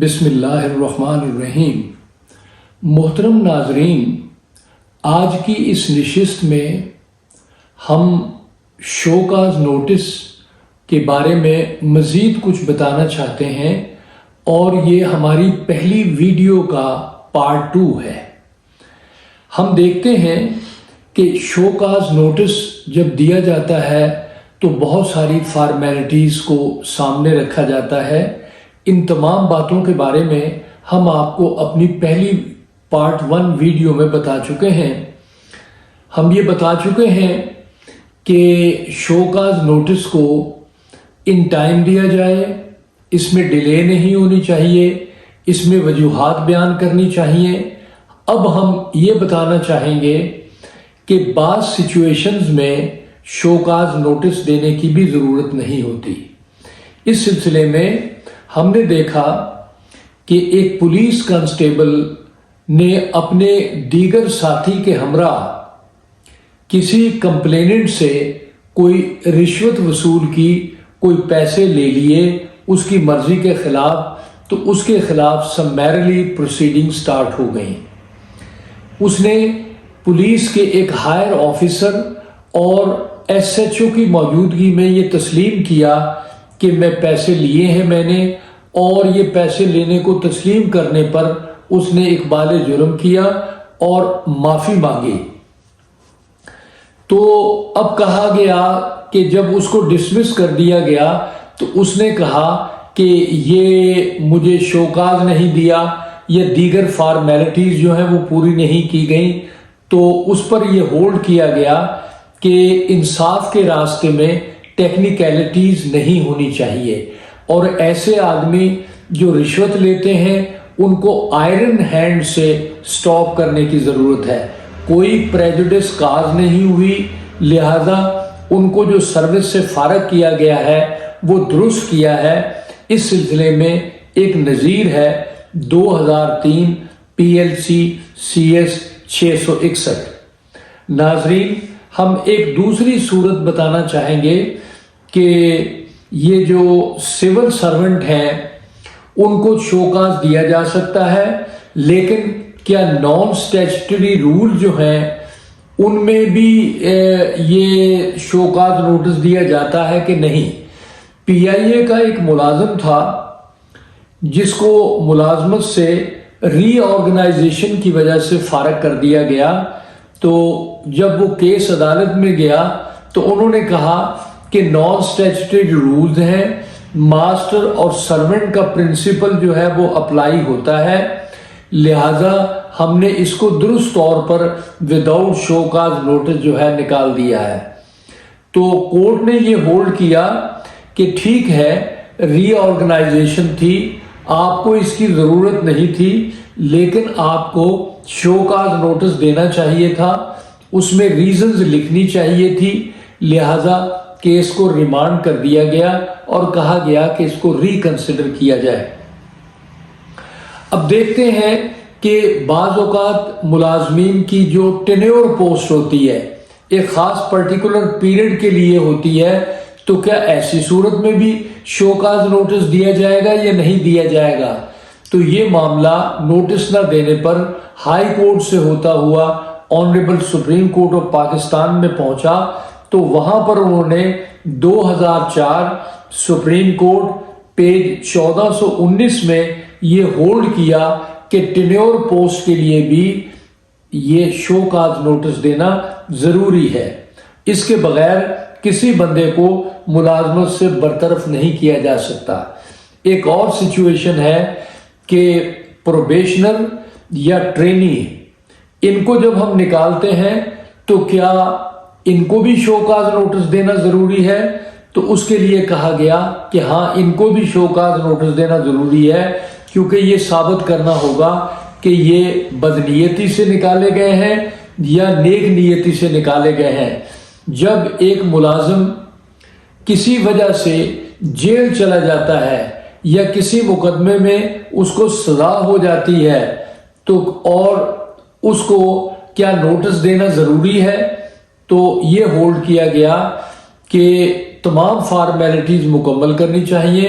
بسم اللہ الرحمن الرحیم۔ محترم ناظرین، آج کی اس نشست میں ہم شو کاز نوٹس کے بارے میں مزید کچھ بتانا چاہتے ہیں اور یہ ہماری پہلی ویڈیو کا پارٹ 2 ہے۔ ہم دیکھتے ہیں کہ شو کاز نوٹس جب دیا جاتا ہے تو بہت ساری فارمیلٹیز کو سامنے رکھا جاتا ہے۔ ان تمام باتوں کے بارے میں ہم آپ کو اپنی پہلی پارٹ 1 ویڈیو میں بتا چکے ہیں۔ ہم یہ بتا چکے ہیں کہ شو کاز نوٹس کو ان ٹائم دیا جائے، اس میں ڈیلے نہیں ہونی چاہیے، اس میں وجوہات بیان کرنی چاہیے۔ اب ہم یہ بتانا چاہیں گے کہ بعض سچویشنز میں شو کاز نوٹس دینے کی بھی ضرورت نہیں ہوتی۔ اس سلسلے میں ہم نے دیکھا کہ ایک پولیس کانسٹیبل نے اپنے دیگر ساتھی کے ہمراہ کسی کمپلیننٹ سے کوئی رشوت وصول کی، کوئی پیسے لے لیے اس کی مرضی کے خلاف، تو اس کے خلاف سمیرلی پروسیڈنگ سٹارٹ ہو گئیں۔ اس نے پولیس کے ایک ہائر آفیسر اور ایس ایچ او کی موجودگی میں یہ تسلیم کیا کہ میں پیسے لیے ہیں میں نے، اور یہ پیسے لینے کو تسلیم کرنے پر اس نے اقبال جرم کیا اور معافی مانگی۔ تو اب کہا گیا کہ جب اس کو ڈسمس کر دیا گیا تو اس نے کہا کہ یہ مجھے شو کاز نہیں دیا، یہ دیگر فارمیلٹیز جو ہیں وہ پوری نہیں کی گئیں، تو اس پر یہ ہولڈ کیا گیا کہ انصاف کے راستے میں ٹیکنیکلٹیز نہیں ہونی چاہیے، اور ایسے آدمی جو رشوت لیتے ہیں ان کو آئرن ہینڈ سے سٹاپ کرنے کی ضرورت ہے۔ کوئی پریجوڈس کاز نہیں ہوئی، لہذا ان کو جو سروس سے فارغ کیا گیا ہے وہ درست کیا ہے۔ اس سلسلے میں ایک نظیر ہے 2003 PLC CS 661۔ ناظرین، ہم ایک دوسری صورت بتانا چاہیں گے کہ یہ جو سول سرونٹ ہیں ان کو شو کاز دیا جا سکتا ہے، لیکن کیا نان سٹیچوٹری رول جو ہیں ان میں بھی یہ شو کاز نوٹس دیا جاتا ہے کہ نہیں؟ PIA کا ایک ملازم تھا جس کو ملازمت سے ری آرگنائزیشن کی وجہ سے فارغ کر دیا گیا، تو جب وہ کیس عدالت میں گیا تو انہوں نے کہا کہ نان سٹیچوٹری رولز ہیں، ماسٹر اور سرونٹ کا پرنسپل جو ہے وہ اپلائی ہوتا ہے، لہٰذا ہم نے اس کو درست طور پر وداؤٹ شو کاز نوٹس جو ہے نکال دیا ہے۔ تو کورٹ نے یہ ہولڈ کیا کہ ٹھیک ہے، ری آرگنائزیشن تھی، آپ کو اس کی ضرورت نہیں تھی، لیکن آپ کو شو کاز نوٹس دینا چاہیے تھا، اس میں ریزنز لکھنی چاہیے تھی، لہٰذا کیس کو ریمانڈ کر دیا گیا اور کہا گیا کہ اس کو ری کنسیڈر کیا جائے۔ اب دیکھتے ہیں کہ بعض اوقات ملازمین کی جو ٹینیور پوسٹ ہوتی ہے ایک خاص پرٹیکولر پیریڈ کے لیے ہوتی ہے، تو کیا ایسی صورت میں بھی شو کاز نوٹس دیا جائے گا یا نہیں دیا جائے گا؟ تو یہ معاملہ نوٹس نہ دینے پر ہائی کورٹ سے ہوتا ہوا honourable supreme court of Pakistan میں پہنچا، تو وہاں پر انہوں نے 2004 سپریم کورٹ پیج 1419 میں یہ ہولڈ کیا کہ ٹینیور پوسٹ کے لیے بھی یہ شو کاز نوٹس دینا ضروری ہے، اس کے بغیر کسی بندے کو ملازمت سے برطرف نہیں کیا جا سکتا۔ ایک اور سچویشن ہے کہ پروبیشنر یا ٹرینی، ان کو جب ہم نکالتے ہیں تو کیا ان کو بھی شو کاز نوٹس دینا ضروری ہے؟ تو اس کے لیے کہا گیا کہ ہاں، ان کو بھی شو کاز نوٹس دینا ضروری ہے، کیونکہ یہ ثابت کرنا ہوگا کہ یہ بدنیتی سے نکالے گئے ہیں یا نیک نیتی سے نکالے گئے ہیں۔ جب ایک ملازم کسی وجہ سے جیل چلا جاتا ہے یا کسی مقدمے میں اس کو سزا ہو جاتی ہے، تو اور اس کو کیا نوٹس دینا ضروری ہے؟ تو یہ ہولڈ کیا گیا کہ تمام فارمیلٹیز مکمل کرنی چاہیے،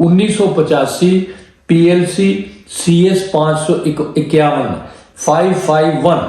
1985 PLC CS 551।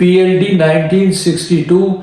PLD 1962